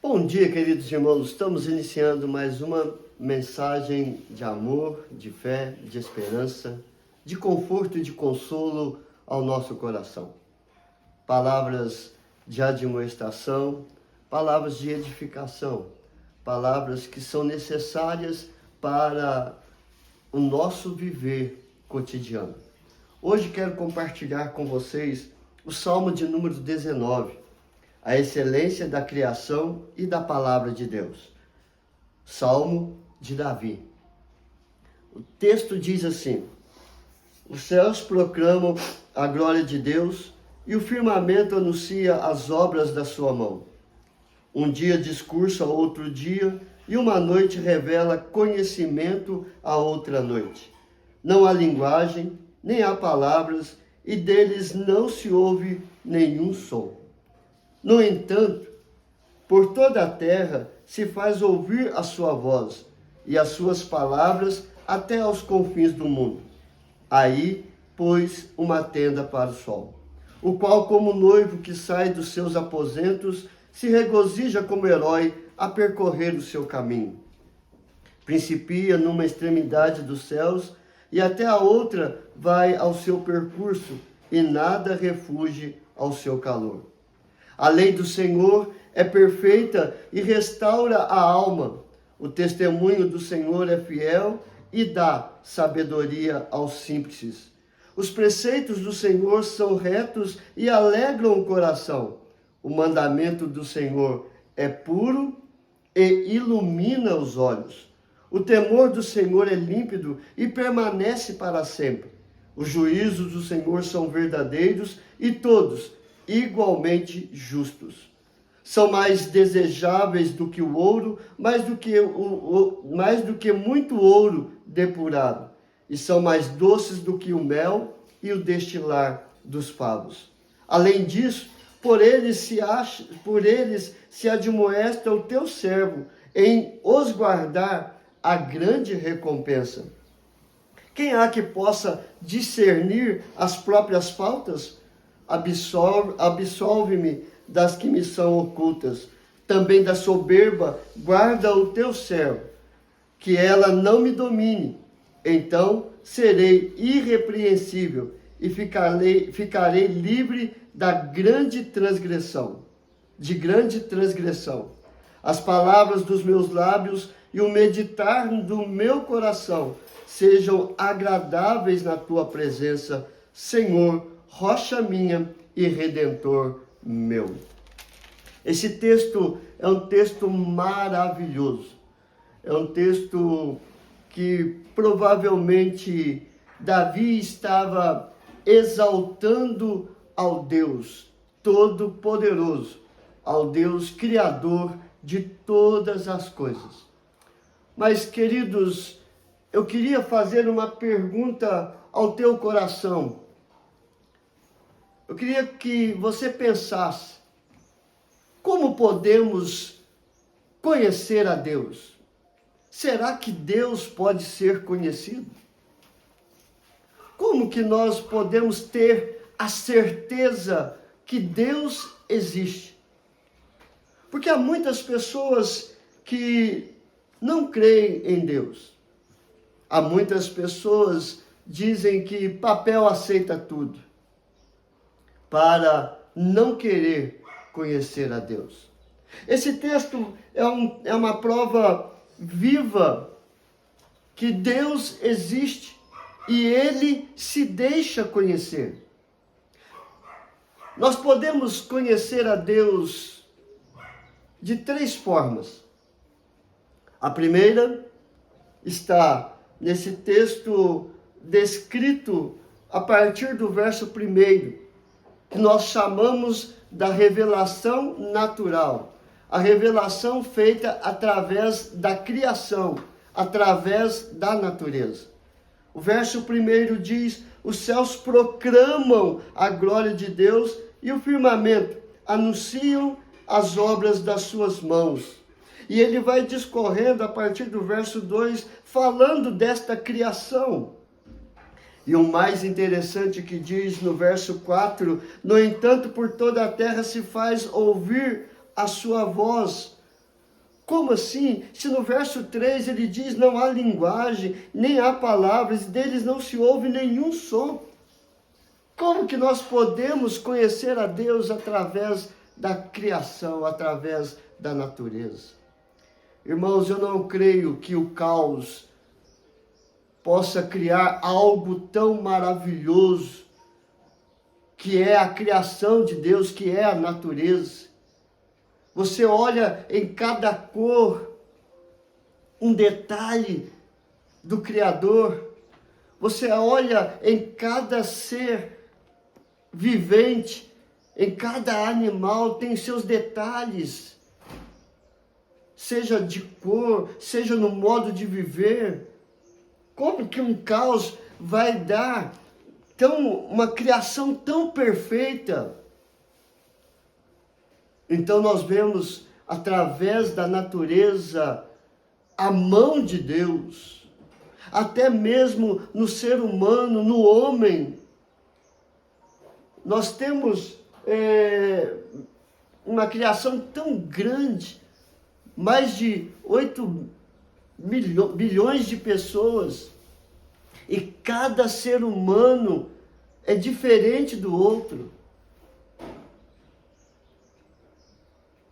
Bom dia, queridos irmãos. Estamos iniciando mais uma mensagem de amor, de fé, de esperança, de conforto e de consolo ao nosso coração. Palavras de admoestação, palavras de edificação, palavras que são necessárias para o nosso viver cotidiano. Hoje quero compartilhar com vocês o Salmo de número 19. A excelência da criação e da palavra de Deus. Salmo de Davi. O texto diz assim: os céus proclamam a glória de Deus e o firmamento anuncia as obras da sua mão. Um dia discursa a outro dia e uma noite revela conhecimento a outra noite. Não há linguagem, nem há palavras, e deles não se ouve nenhum som. No entanto, por toda a terra se faz ouvir a sua voz e as suas palavras até aos confins do mundo. Aí pôs uma tenda para o sol, o qual, como noivo que sai dos seus aposentos, se regozija como herói a percorrer o seu caminho. Principia numa extremidade dos céus e até a outra vai ao seu percurso, e nada refuge ao seu calor. A lei do Senhor é perfeita e restaura a alma. O testemunho do Senhor é fiel e dá sabedoria aos simples. Os preceitos do Senhor são retos e alegram o coração. O mandamento do Senhor é puro e ilumina os olhos. O temor do Senhor é límpido e permanece para sempre. Os juízos do Senhor são verdadeiros e todos igualmente justos. São mais desejáveis do que o ouro, mais do que muito ouro depurado, e são mais doces do que o mel e o destilar dos favos. Além disso, por eles se admoesta o teu servo em os guardar a grande recompensa. Quem há que possa discernir as próprias faltas? Absolve-me das que me são ocultas. Também da soberba guarda o teu servo, que ela não me domine. Então serei irrepreensível e ficarei livre da grande transgressão. As palavras dos meus lábios e o meditar do meu coração sejam agradáveis na tua presença, Senhor, rocha minha e redentor meu. Esse texto é um texto maravilhoso. É um texto que provavelmente Davi estava exaltando ao Deus Todo-Poderoso, ao Deus Criador de todas as coisas. Mas, queridos, eu queria fazer uma pergunta ao teu coração. Eu queria que você pensasse: como podemos conhecer a Deus? Será que Deus pode ser conhecido? Como que nós podemos ter a certeza que Deus existe? Porque há muitas pessoas que não creem em Deus. Há muitas pessoas que dizem que papel aceita tudo, para não querer conhecer a Deus. Esse texto é uma prova viva que Deus existe e Ele se deixa conhecer. Nós podemos conhecer a Deus de três formas. A primeira está nesse texto descrito a partir do verso 1, que nós chamamos da revelação natural, a revelação feita através da criação, através da natureza. O verso 1 diz: os céus proclamam a glória de Deus e o firmamento anunciam as obras das suas mãos. E ele vai discorrendo a partir do verso 2, falando desta criação. E o mais interessante que diz no verso 4, no entanto, por toda a terra se faz ouvir a sua voz, Como assim? Se no verso 3 ele diz, não há linguagem, nem há palavras, e deles não se ouve nenhum som. Como que nós podemos conhecer a Deus através da criação, através da natureza? Irmãos, eu não creio que o caos possa criar algo tão maravilhoso, que é a criação de Deus, que é a natureza. Você olha em cada cor um detalhe do Criador. Você olha em cada ser vivente, em cada animal tem seus detalhes. Seja de cor, seja no modo de viver. Como que um caos vai dar uma criação tão perfeita? Então nós vemos através da natureza a mão de Deus, até mesmo no ser humano, no homem. Nós temos uma criação tão grande, mais de 8 bilhões de pessoas, e cada ser humano é diferente do outro.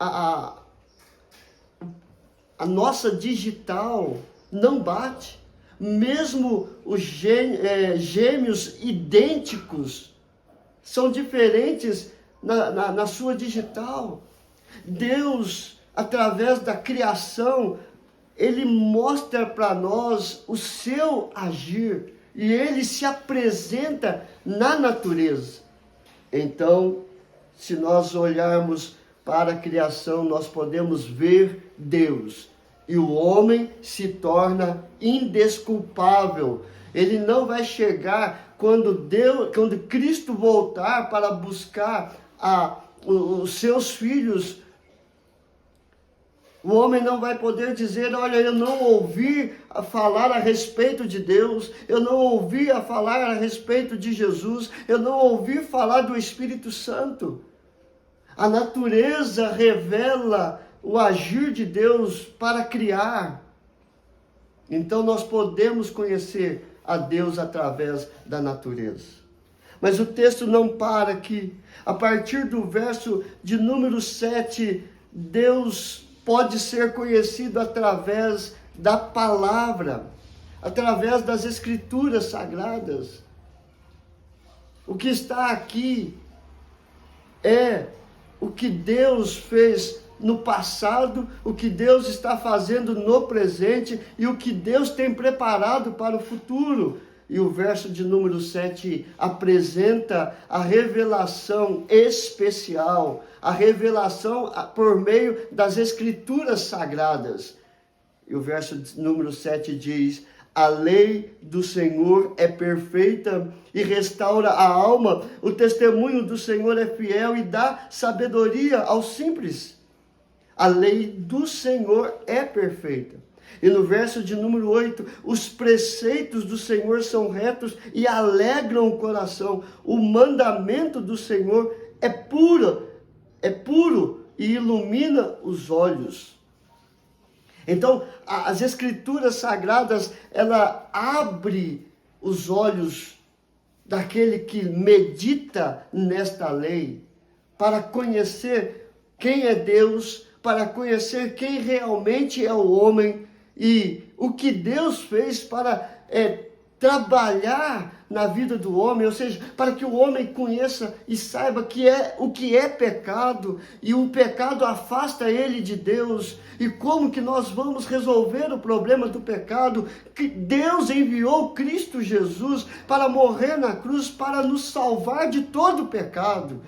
A nossa digital não bate. Mesmo os gêmeos idênticos são diferentes na sua digital. Deus, através da criação, Ele mostra para nós o seu agir. E Ele se apresenta na natureza. Então, se nós olharmos para a criação, nós podemos ver Deus. E o homem se torna indesculpável. Ele não vai chegar quando Cristo voltar para buscar os seus filhos. O homem não vai poder dizer, olha, eu não ouvi falar a respeito de Deus, eu não ouvi falar a respeito de Jesus, eu não ouvi falar do Espírito Santo. A natureza revela o agir de Deus para criar. Então nós podemos conhecer a Deus através da natureza. Mas o texto não para aqui. A partir do verso de número 7, Deus pode ser conhecido através da palavra, através das Escrituras Sagradas. O que está aqui é o que Deus fez no passado, o que Deus está fazendo no presente e o que Deus tem preparado para o futuro. E o verso de número 7 apresenta a revelação especial, a revelação por meio das Escrituras Sagradas. E o verso de número 7 diz, a lei do Senhor é perfeita e restaura a alma, o testemunho do Senhor é fiel e dá sabedoria aos simples. A lei do Senhor é perfeita. E no verso de número 8, os preceitos do Senhor são retos e alegram o coração. O mandamento do Senhor é puro e ilumina os olhos. Então, as Escrituras Sagradas, ela abre os olhos daquele que medita nesta lei, para conhecer quem é Deus, para conhecer quem realmente é o homem e o que Deus fez para trabalhar na vida do homem, ou seja, para que o homem conheça e saiba o que é pecado, e o pecado afasta ele de Deus, e como que nós vamos resolver o problema do pecado, que Deus enviou Cristo Jesus para morrer na cruz, para nos salvar de todo o pecado.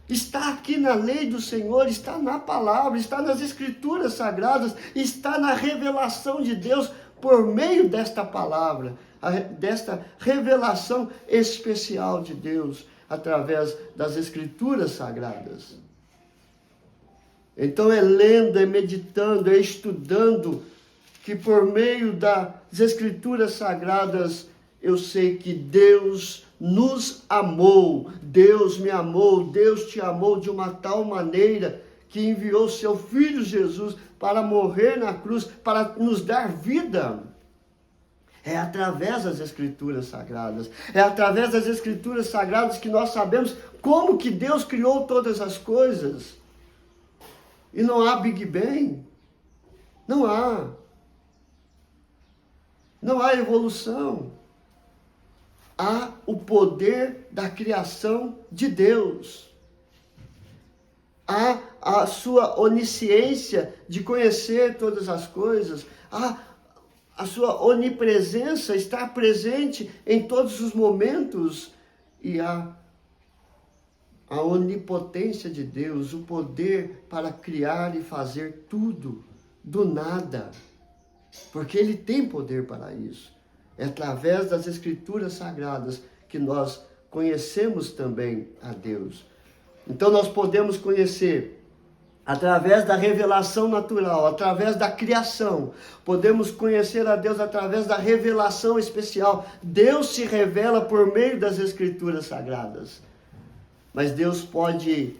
Está aqui na lei do Senhor, está na palavra, está nas Escrituras Sagradas, está na revelação de Deus por meio desta palavra, desta revelação especial de Deus através das Escrituras Sagradas. Então é lendo, é meditando, é estudando, que por meio das Escrituras Sagradas eu sei que Deus nos amou, Deus me amou, Deus te amou de uma tal maneira que enviou seu Filho Jesus para morrer na cruz, para nos dar vida. É através das Escrituras Sagradas. É através das Escrituras Sagradas que nós sabemos como que Deus criou todas as coisas. E não há Big Bang. Não há. Não há evolução. Há o poder da criação de Deus. Há a sua onisciência de conhecer todas as coisas. Há a sua onipresença, estar presente em todos os momentos. E há a onipotência de Deus, o poder para criar e fazer tudo do nada. Porque Ele tem poder para isso. É através das Escrituras Sagradas que nós conhecemos também a Deus. Então nós podemos conhecer através da revelação natural, através da criação. Podemos conhecer a Deus através da revelação especial. Deus se revela por meio das Escrituras Sagradas. Mas Deus pode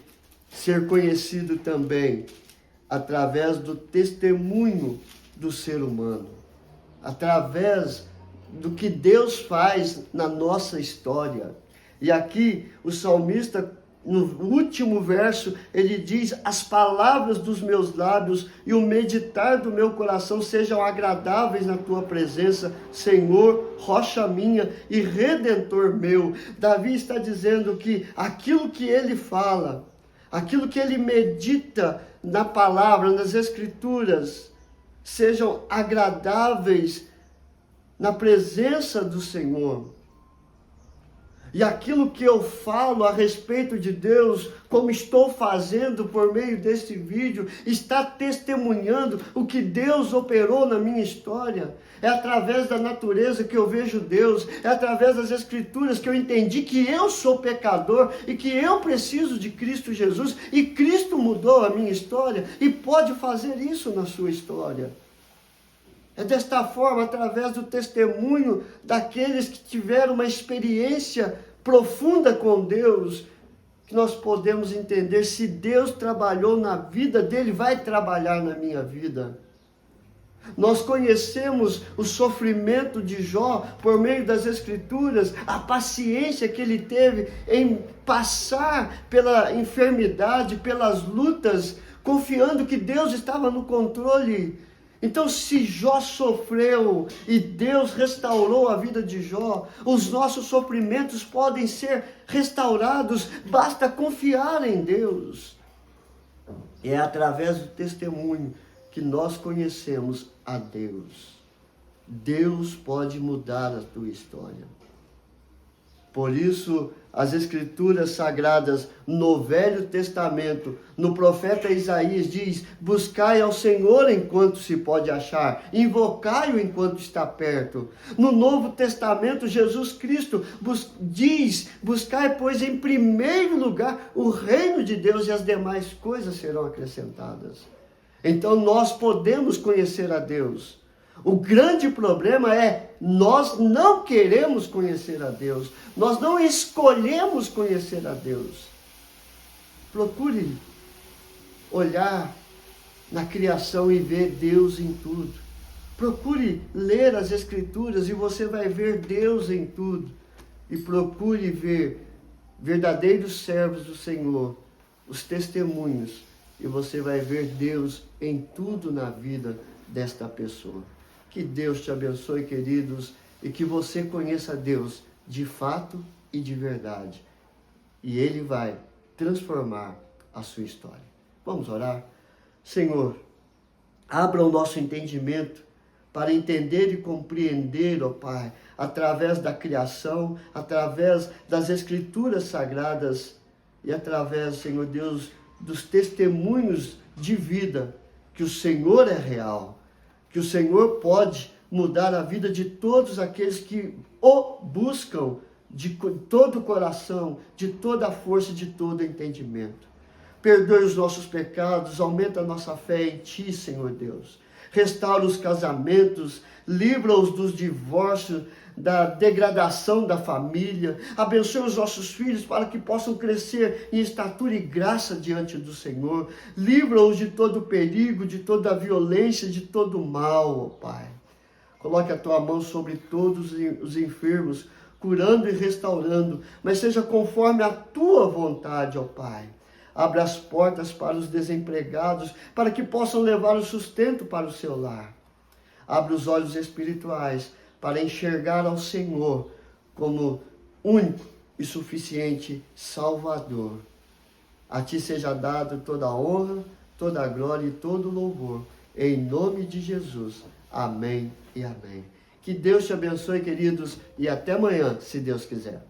ser conhecido também através do testemunho do ser humano. Através do que Deus faz na nossa história. E aqui o salmista, no último verso, ele diz: as palavras dos meus lábios e o meditar do meu coração sejam agradáveis na tua presença, Senhor, rocha minha e redentor meu. Davi está dizendo que aquilo que ele fala, aquilo que ele medita na palavra, nas Escrituras, sejam agradáveis na presença do Senhor. E aquilo que eu falo a respeito de Deus, como estou fazendo por meio deste vídeo, está testemunhando o que Deus operou na minha história. É através da natureza que eu vejo Deus, é através das Escrituras que eu entendi que eu sou pecador e que eu preciso de Cristo Jesus, e Cristo mudou a minha história e pode fazer isso na sua história. É desta forma, através do testemunho daqueles que tiveram uma experiência profunda com Deus, que nós podemos entender se Deus trabalhou na vida dele, vai trabalhar na minha vida. Nós conhecemos o sofrimento de Jó por meio das Escrituras, a paciência que ele teve em passar pela enfermidade, pelas lutas, confiando que Deus estava no controle. Então, se Jó sofreu e Deus restaurou a vida de Jó, os nossos sofrimentos podem ser restaurados, basta confiar em Deus. É através do testemunho que nós conhecemos a Deus. Deus pode mudar a tua história. Por isso, as Escrituras Sagradas no Velho Testamento, no profeta Isaías diz: buscai ao Senhor enquanto se pode achar, invocai-o enquanto está perto. No Novo Testamento, Jesus Cristo diz: buscai, pois, em primeiro lugar o reino de Deus e as demais coisas serão acrescentadas. Então nós podemos conhecer a Deus. O grande problema é, nós não queremos conhecer a Deus. Nós não escolhemos conhecer a Deus. Procure olhar na criação e ver Deus em tudo. Procure ler as Escrituras e você vai ver Deus em tudo. E procure ver verdadeiros servos do Senhor, os testemunhos, e você vai ver Deus em tudo na vida desta pessoa. Que Deus te abençoe, queridos, e que você conheça Deus de fato e de verdade. E Ele vai transformar a sua história. Vamos orar? Senhor, abra o nosso entendimento para entender e compreender, ó Pai, através da criação, através das Escrituras Sagradas e através, Senhor Deus, dos testemunhos de vida, que o Senhor é real, que o Senhor pode mudar a vida de todos aqueles que o buscam de todo o coração, de toda a força, de todo o entendimento. Perdoe os nossos pecados, aumenta a nossa fé em Ti, Senhor Deus. restaura os casamentos, livra-os dos divórcios, da degradação da família. Abençoa os nossos filhos para que possam crescer em estatura e graça diante do Senhor. Livra-os de todo perigo, de toda violência, de todo mal, ó Pai. Coloque a tua mão sobre todos os enfermos, curando e restaurando, mas seja conforme a tua vontade, ó Pai. Abra as portas para os desempregados, para que possam levar o sustento para o seu lar. Abra os olhos espirituais para enxergar ao Senhor como único e suficiente Salvador. A ti seja dado toda a honra, toda a glória e todo o louvor. Em nome de Jesus. Amém e amém. Que Deus te abençoe, queridos, e até amanhã, se Deus quiser.